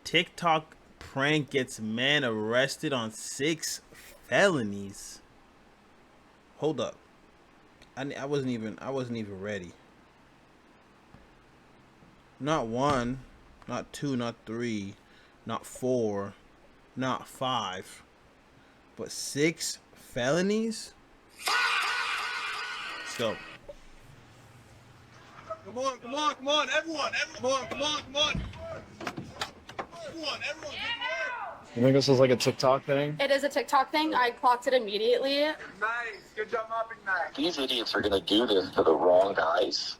TikTok prank gets man arrested on 6 felonies. Hold up. I wasn't even ready. Not 1, not 2, not 3, not 4, not 5, but 6 felonies? Let's go. Come on, everyone, come on. Everyone, get to work. You think this is like a TikTok thing? It is a TikTok thing. I clocked it immediately. Nice, good job mopping that. These idiots are going to do this to the wrong guys,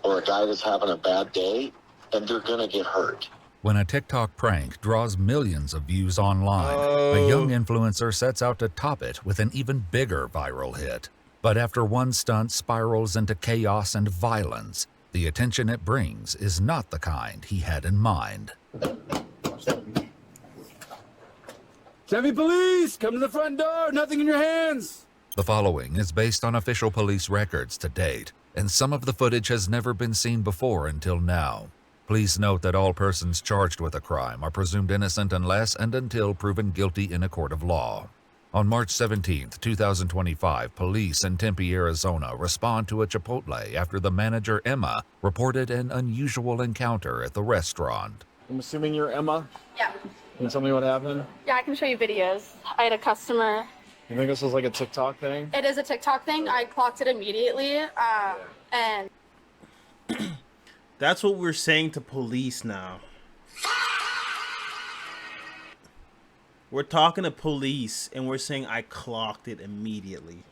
or a guy that's having a bad day, and they're going to get hurt. When a TikTok prank draws millions of views online, a young influencer sets out to top it with an even bigger viral hit. But after one stunt spirals into chaos and violence, the attention it brings is not the kind he had in mind. Chevy police, come to the front door, nothing in your hands. The following is based on official police records to date, and some of the footage has never been seen before until now. Please note that all persons charged with a crime are presumed innocent unless and until proven guilty in a court of law. On March 17, 2025, police in Tempe, Arizona respond to a Chipotle after the manager, Emma, reported an unusual encounter at the restaurant. I'm assuming you're Emma? Yeah. Can you tell me what happened? Yeah, I can show you videos. I had a customer. You think this is like a TikTok thing? It is a TikTok thing. I clocked it immediately. And That's what we're saying to police now. We're talking to police and we're saying I clocked it immediately.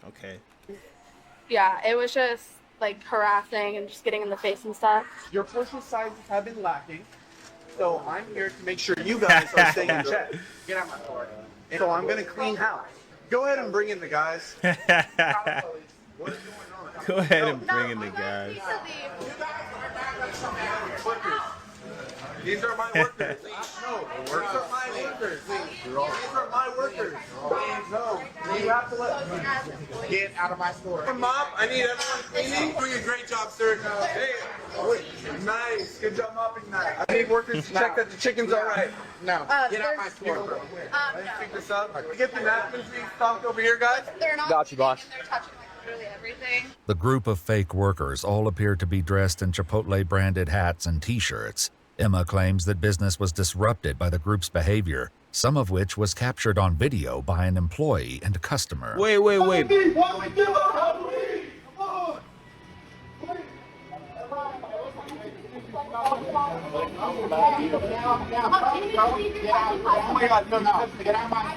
Okay. yeah, it was just like harassing and just getting in the face and stuff. Your personal sizes have been lacking, so I'm here to make sure you guys are staying in check. Get out my floor. So I'm gonna clean house. Go ahead and bring in the guys. What is going on? Go ahead and bring in the guys. These are my workers. No, these are my workers. These are my workers. No, you have to let me get out of my store. Mop, I need everyone cleaning. Doing a great job, sir. Hey, nice. Good job mopping that. I need workers to check that the chicken's all right. No, get out of my store, bro. Let's pick this up. Get the napkins being stocked over here, guys. They're not. Got you, boss. They're touching literally everything. The group of fake workers all appear to be dressed in Chipotle-branded hats and t-shirts. Emma claims that business was disrupted by the group's behavior, some of which was captured on video by an employee and customer. Wait.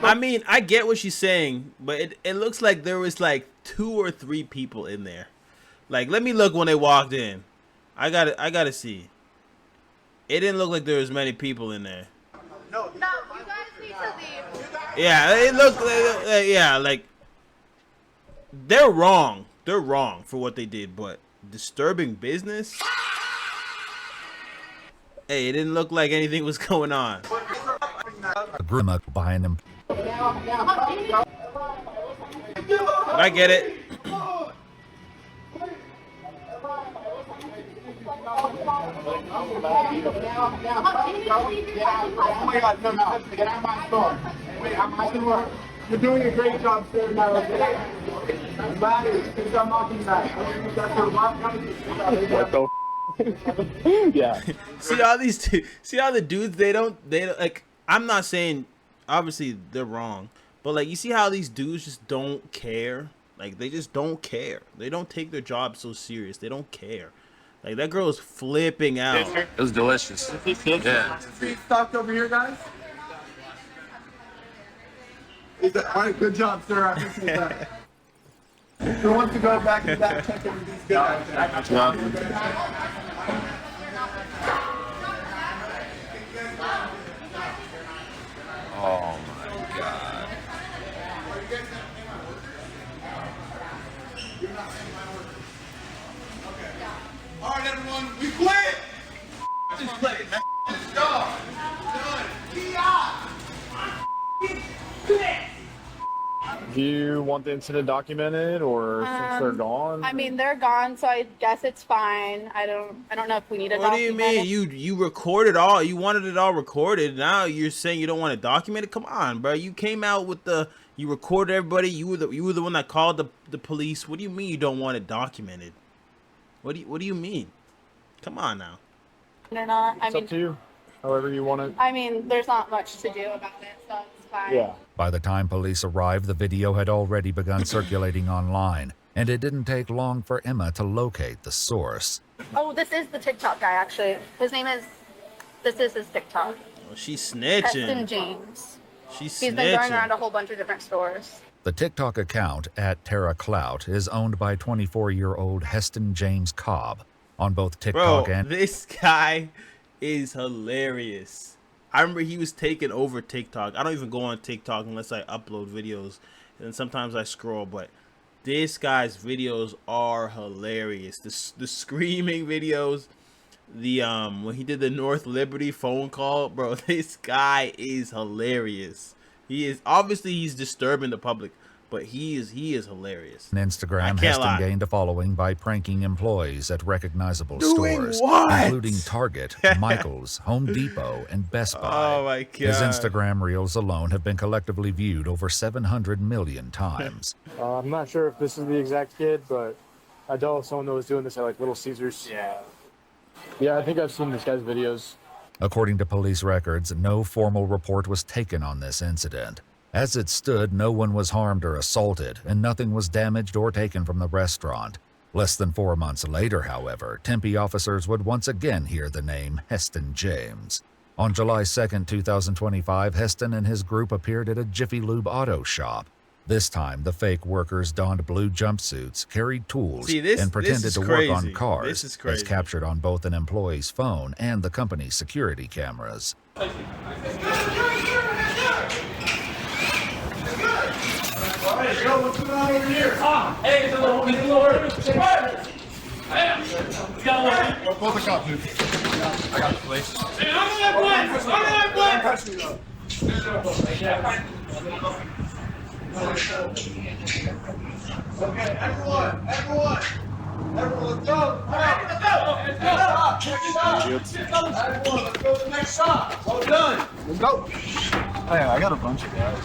I mean, I get what she's saying, but it looks like there was like 2 or 3 people in there. Like, let me look when they walked in. I gotta see. It didn't look like there was many people in there. No, you guys need to leave. Yeah, it looked like they're wrong. They're wrong for what they did, but disturbing business? Hey, it didn't look like anything was going on. A group by an employee. But I get it. Oh my God, no, get out of my store. Wait, I'm out of work. You're doing a great job, sir. Now, I'm glad it's I'm mocking that. What the Yeah. See all these see all the dudes, they don't like, I'm not saying obviously they're wrong, but like, you see how these dudes just don't care? Like, they just don't care. They don't take their job so serious. They don't care. Like, that girl is flipping out. It was delicious. Yeah. Stocked over here, guys. All right, good job, sir. I appreciate that. Who wants to go back to that check and these guys? Oh my God. All right, everyone, we quit. Just play it. Let's go. Done. Do you want the incident documented, or since they're gone? I mean, they're gone, so I guess it's fine. I don't know if we need to What do you document mean? You recorded all. You wanted it all recorded. Now you're saying you don't want to document it? Come on, bro. You came out with you recorded everybody. You were the one that called the police. What do you mean you don't want it documented? What do you mean? Come on now. Or not. It's up to you. However you want it. I mean, there's not much to do about it, so it's fine. Yeah. By the time police arrived, the video had already begun circulating online, and it didn't take long for Emma to locate the source. Oh, this is the TikTok guy, actually. This is his TikTok. Oh, she's snitching. Heston James. She's He's snitching. been going around a whole bunch of different stores. The TikTok account at Terra Clout is owned by 24-year-old Heston James Cobb. On both TikTok Bro, and... this guy is hilarious. I remember he was taking over TikTok. I don't even go on TikTok unless I upload videos, and sometimes I scroll, but this guy's videos are hilarious. The screaming videos, the when he did the North Liberty phone call, bro, this guy is hilarious. He's disturbing the public, but he is hilarious. On Instagram, Heston gained a following by pranking employees at recognizable Doing stores, what? including Target, Michaels, Home Depot, and Best Buy. Oh my god. His Instagram reels alone have been collectively viewed over 700 million times. I'm not sure if this is the exact kid, but I know of someone that was doing this at like Little Caesars. Yeah, I think I've seen this guy's videos. According to police records, no formal report was taken on this incident. As it stood, no one was harmed or assaulted, and nothing was damaged or taken from the restaurant. Less than 4 months later, however, Tempe officers would once again hear the name Heston James. On July 2, 2025, Heston and his group appeared at a Jiffy Lube auto shop. This time, the fake workers donned blue jumpsuits, carried tools, and pretended to work on cars, as captured on both an employee's phone and the company's security cameras. Hey, yo, what's going on over here? Hey, it's a little early. We got one. Both the cops, dude. I got the place. Hey, I'm that one. Okay, everyone, let's go. Let's go to the next stop. All done. Let's go. Hey, I got a bunch of guys.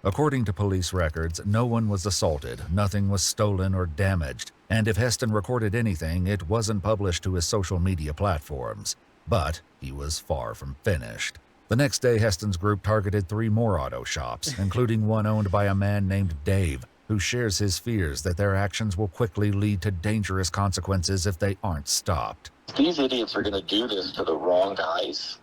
According to police records, no one was assaulted, nothing was stolen or damaged, and if Heston recorded anything, it wasn't published to his social media platforms. But he was far from finished. The next day, Heston's group targeted 3 more auto shops, including one owned by a man named Dave, who shares his fears that their actions will quickly lead to dangerous consequences if they aren't stopped. These idiots are going to do this to the wrong guys,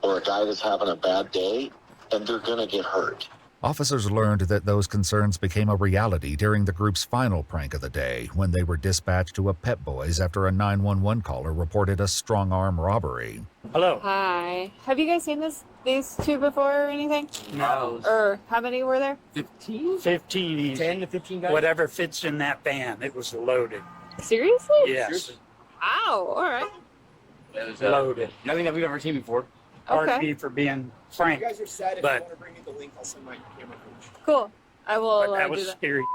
or a guy that's having a bad day, and they're going to get hurt. Officers learned that those concerns became a reality during the group's final prank of the day, when they were dispatched to a Pep Boys after a 911 caller reported a strong-arm robbery. Hello. Hi. Have you guys seen these two before or anything? No. Or how many were there? 15? 15. 10 to 15 guys? Whatever fits in that van. It was loaded. Seriously? Yes. Seriously? Ow, all right. Loaded. Nothing that we've ever seen before. Pardon me for being frank. You guys are sad. If but, you want to bring me the link, I'll send my camera coach. Cool. I will but that do was that. scary.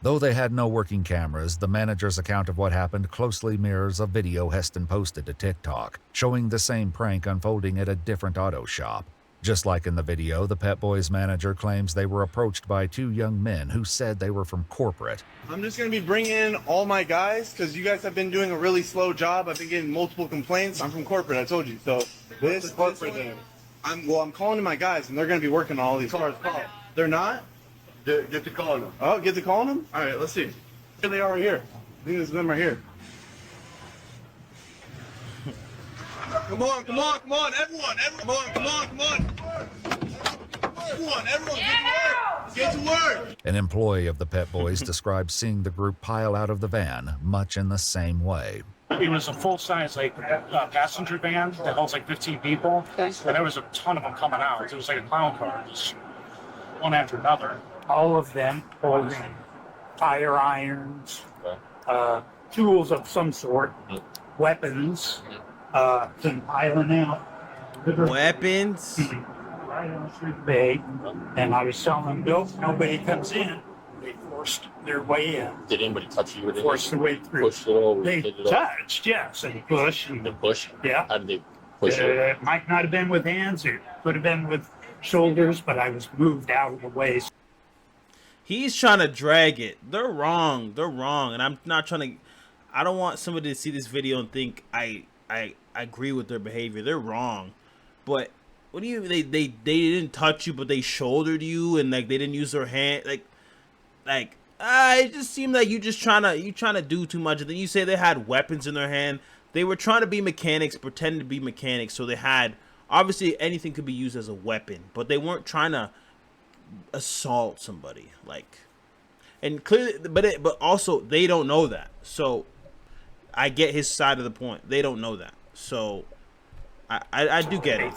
Though they had no working cameras, the manager's account of what happened closely mirrors a video Heston posted to TikTok, showing the same prank unfolding at a different auto shop. Just like in the video, the Pep Boys manager claims they were approached by 2 young men who said they were from corporate. I'm just going to be bringing in all my guys because you guys have been doing a really slow job. I've been getting multiple complaints. I'm from corporate, I told you. So this corporate thing. I'm calling in my guys, and they're going to be working on all these cars. They're not? Get to calling them. Oh, get to calling them? All right, let's see. Here they are here. I think it's them right here. Come on, everyone, everyone, get to work. An employee of the Pep Boys described seeing the group pile out of the van much in the same way. It was a full-size passenger van that holds 15 people. Okay. And there was a ton of them coming out. It was like a clown car, just one after another. All of them holding tire irons, tools of some sort, weapons, then piling out. Weapons? right on through the bay, and I was telling them, nope, nobody comes in. They forced their way in. Did anybody touch you? Forced their way through. Push it over. They touched, yes, and push. The push? Yeah. How did they push it? It might not have been with hands, it could have been with shoulders, but I was moved out of the way. He's trying to drag it. They're wrong. They're wrong. And I'm not trying to... I don't want somebody to see this video and think I agree with their behavior. They're wrong. But what do you... They didn't touch you, but they shouldered you, and like they didn't use their hand. It just seemed like you trying to do too much. And then you say they had weapons in their hand. They were trying to be mechanics, pretending to be mechanics. So they had... Obviously, anything could be used as a weapon. But they weren't trying to assault somebody. And clearly... But also, they don't know that. So... I get his side of the point. They don't know that. So, I do get it.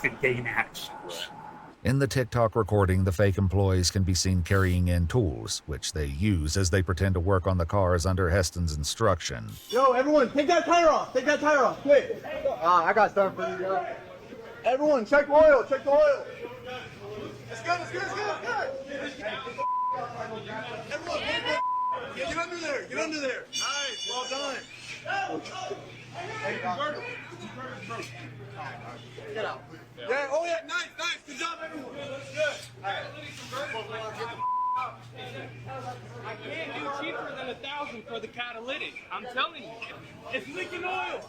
In the TikTok recording, the fake employees can be seen carrying in tools, which they use as they pretend to work on the cars under Heston's instruction. Yo, everyone, take that tire off. Take that tire off, quick. I got stuff for you, guys. Everyone, check the oil. Check the oil. It's good. It's good. It's good. It's good. Everyone, get under there. Get under there. Nice. Well done. Get out. Yeah, oh yeah, nice. Good job, everyone. Good. I can't do cheaper than 1,000 for the catalytic. I'm telling you, it's leaking oil.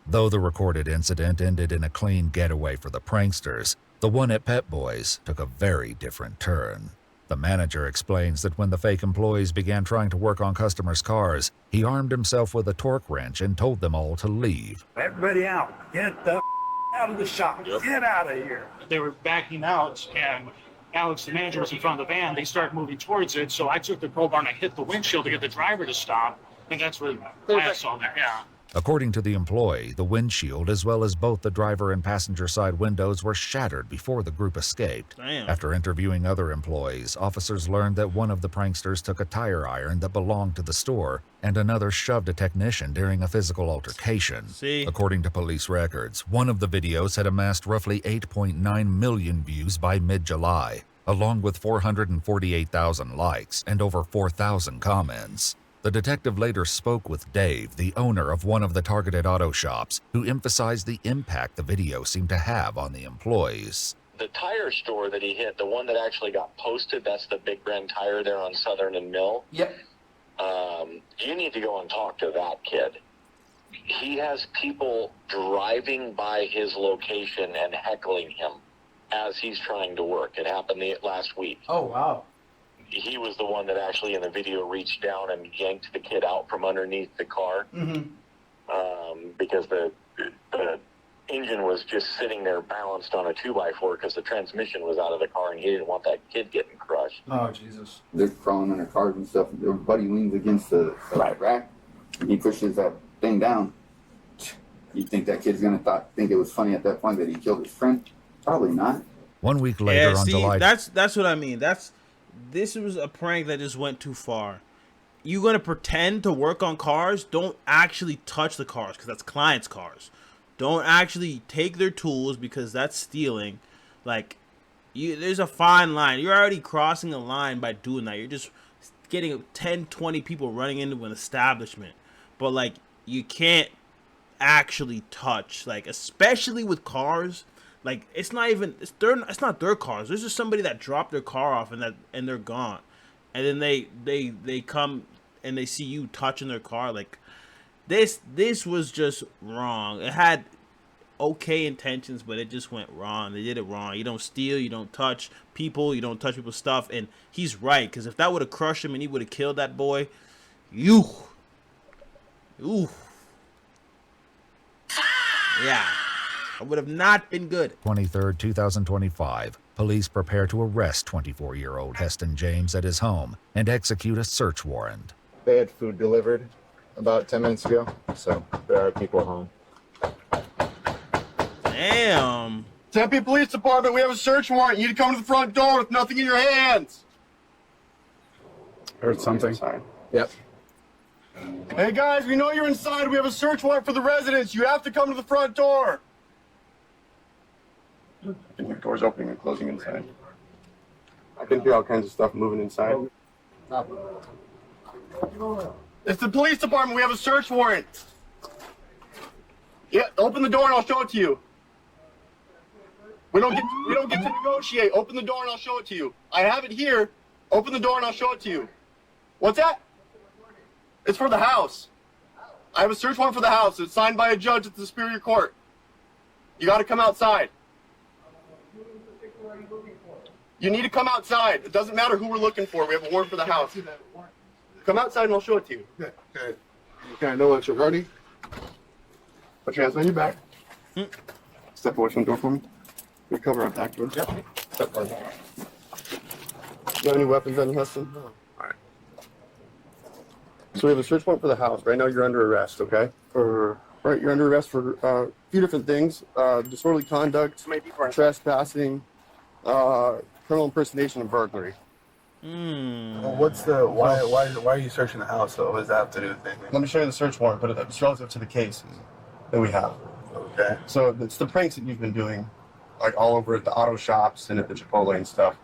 Though the recorded incident ended in a clean getaway for the pranksters, the one at Pep Boys took a very different turn. The manager explains that when the fake employees began trying to work on customers' cars, he armed himself with a torque wrench and told them all to leave. Everybody out. Get the out of the shop. Yep. Get out of here. They were backing out, and Alex, the manager, was in front of the van. They started moving towards it, so I took the crowbar and I hit the windshield to get the driver to stop, and that's what I saw there, yeah. According to the employee, the windshield as well as both the driver and passenger side windows were shattered before the group escaped. Damn. After interviewing other employees, officers learned that one of the pranksters took a tire iron that belonged to the store and another shoved a technician during a physical altercation. See? According to police records, one of the videos had amassed roughly 8.9 million views by mid-July, along with 448,000 likes and over 4,000 comments. The detective later spoke with Dave, the owner of one of the targeted auto shops, who emphasized the impact the video seemed to have on the employees. The tire store that he hit, the one that actually got posted, that's the Big Brand Tire there on Southern and Mill. Yep. You need to go and talk to that kid. He has people driving by his location and heckling him as he's trying to work. It happened last week. Oh, wow. He was the one that actually in the video reached down and yanked the kid out from underneath the car. Because the engine was just sitting there balanced on a 2x4 because the transmission was out of the car and he didn't want that kid getting crushed. Oh, Jesus. They're crawling under cars and stuff. Everybody leans against the rack and he pushes that thing down. You think that kid's gonna think it was funny at that point that he killed his friend? Probably not. 1 week later on July... That's what I mean. This was a prank that just went too far. You gonna pretend to work on cars? Don't actually touch the cars because that's clients' cars. Don't actually take their tools because that's stealing. There's a fine line. You're already crossing a line by doing that. You're just getting 10, 20 people running into an establishment. But you can't actually touch, especially with cars. It's not their cars. There's just somebody that dropped their car off and they're gone. And then they come and they see you touching their car. This was just wrong. It had okay intentions, but it just went wrong. They did it wrong. You don't steal, you don't touch people, you don't touch people's stuff. And he's right, because if that would have crushed him and he would have killed that boy, yeah. It would have not been good. 23rd, 2025. Police prepare to arrest 24-year-old Heston James at his home and execute a search warrant. They had food delivered about 10 minutes ago, so there are people home. Damn. Tempe Police Department, we have a search warrant. You need to come to the front door with nothing in your hands. Heard something. Sorry. Yep. Hey guys, we know you're inside. We have a search warrant for the residents. You have to come to the front door. I think my door doors opening and closing inside. I can hear all kinds of stuff moving inside. It's the police department. We have a search warrant. Yeah, open the door and I'll show it to you. We don't get to negotiate. Open the door and I'll show it to you. I have it here. Open the door and I'll show it to you. What's that? It's for the house. I have a search warrant for the house. It's signed by a judge at the Superior Court. You got to come outside. You need to come outside. It doesn't matter who we're looking for. We have a warrant for the house. Come outside and I'll show it to you. Okay. Okay, I know that you're ready. Put your hands on your back. Step away from the door for me. You cover our back door. Yep. Step forward. You have any weapons on you, Heston? No. All right. So we have a search warrant for the house. Right now you're under arrest, okay? You're under arrest for a few different things. Disorderly conduct, trespassing, criminal impersonation, and burglary. Well, why are you searching the house though? What does that have to do with anything? Let me show you the search warrant, but it's relative to the case that we have. Okay. So it's the pranks that you've been doing, like all over at the auto shops and at the Chipotle and stuff.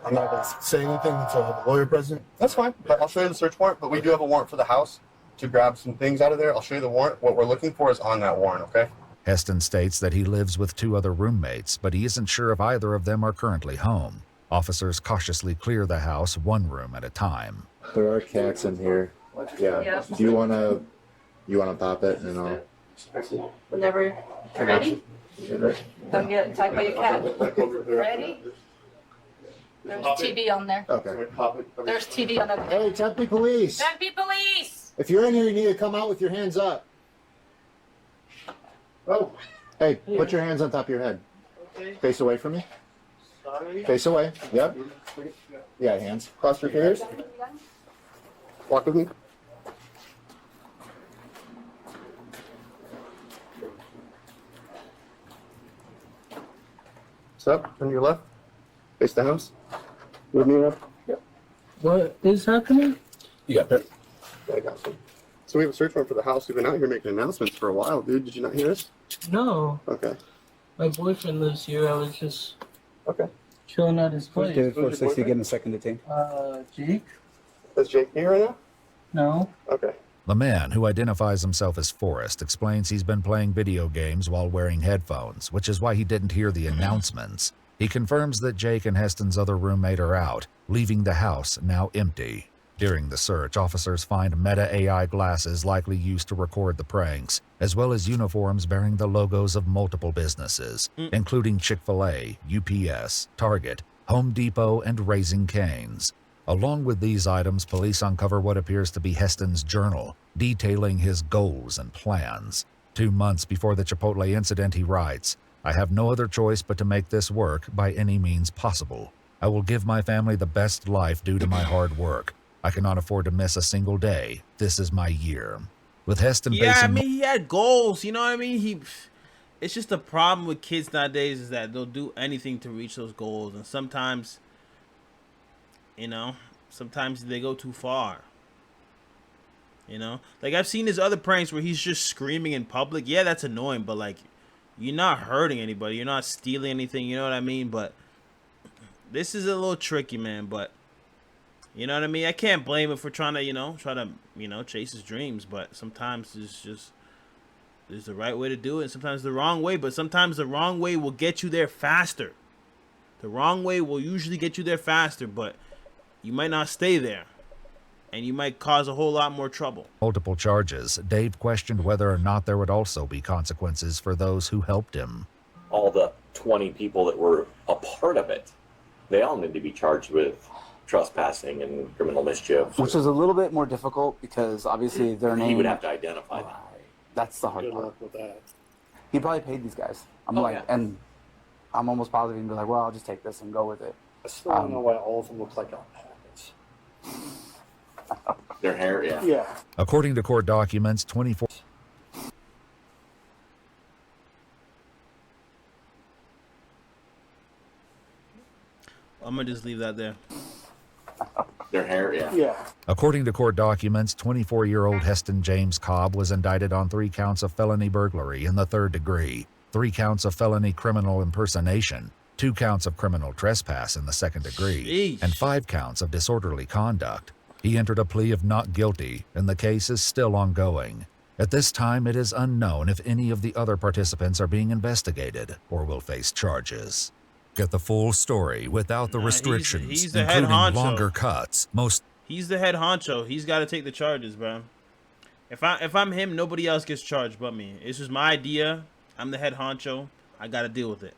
I'm not going to say anything until I have a lawyer present. That's fine, but I'll show you the search warrant, but we do have a warrant for the house to grab some things out of there. I'll show you the warrant. What we're looking for is on that warrant, okay? Heston states that he lives with 2 other roommates, but he isn't sure if either of them are currently home. Officers cautiously clear the house 1 room at a time. There are cats in here. Yeah. Do you wanna pop it and I'll Whenever you're ready. Come get attacked by your cat. Ready? There's TV on there. Okay. There's TV on there. Hey, Tempe Police! Tempe Police! If you're in here, you need to come out with your hands up. Oh. Hey, put your hands on top of your head. Okay. Face away from me. Sorry. Face away. Yep. Yeah, hands. Cross your fingers. Walk with me. Step, turn to your left. Face the house. Move me up. Yep. What is happening? You got that? Yeah, I got some. So we have a search warrant for the house. We've been out here making announcements for a while, dude. Did you not hear us? No. Okay. My boyfriend lives here. I was just chilling at his place. David 460 getting a second detain. Jake? Is Jake here right now? No. Okay. The man, who identifies himself as Forrest, explains he's been playing video games while wearing headphones, which is why he didn't hear the announcements. He confirms that Jake and Heston's other roommate are out, leaving the house now empty. During the search, officers find Meta AI glasses likely used to record the pranks, as well as uniforms bearing the logos of multiple businesses, including Chick-fil-A, UPS, Target, Home Depot, and Raising Cane's. Along with these items, police uncover what appears to be Heston's journal, detailing his goals and plans. 2 months before the Chipotle incident, he writes, "I have no other choice but to make this work by any means possible. I will give my family the best life due to my hard work. I cannot afford to miss a single day. This is my year." With Heston Yeah, I facing... mean, he had goals, you know what I mean? It's just the problem with kids nowadays is that they'll do anything to reach those goals, and sometimes, you know, sometimes they go too far. You know? Like, I've seen his other pranks where he's just screaming in public. Yeah, that's annoying, but, like, you're not hurting anybody. You're not stealing anything, you know what I mean? But this is a little tricky, man, but... You know what I mean? I can't blame him for trying to, chase his dreams. But sometimes there's the right way to do it, and sometimes the wrong way. But sometimes the wrong way will get you there faster. The wrong way will usually get you there faster, but you might not stay there. And you might cause a whole lot more trouble. multiple charges, Dave questioned whether or not there would also be consequences for those who helped him. All the 20 people that were a part of it, they all need to be charged with trespassing and criminal mischief. Which is a little bit more difficult because obviously their name. He would have to identify them. That's the hard Good part. luck with that. He probably paid these guys. And I'm almost positive he'd be like, well, I'll just take this and go with it. I still don't know why all of them look like alpacas. Their hair, yeah. Yeah. According to court documents, 24... I'm going to just leave that there. Their hair, yeah. Yeah. According to court documents, 24-year-old Heston James Cobb was indicted on 3 counts of felony burglary in the 3rd degree, 3 counts of felony criminal impersonation, 2 counts of criminal trespass in the second degree, and 5 counts of disorderly conduct. He entered a plea of not guilty, and the case is still ongoing. At this time, it is unknown if any of the other participants are being investigated or will face charges. Get the full story without the restrictions, he's the head including honcho. longer cuts. He's the head honcho. He's got to take the charges, bro. If I'm him, nobody else gets charged but me. This was my idea. I'm the head honcho. I got to deal with it.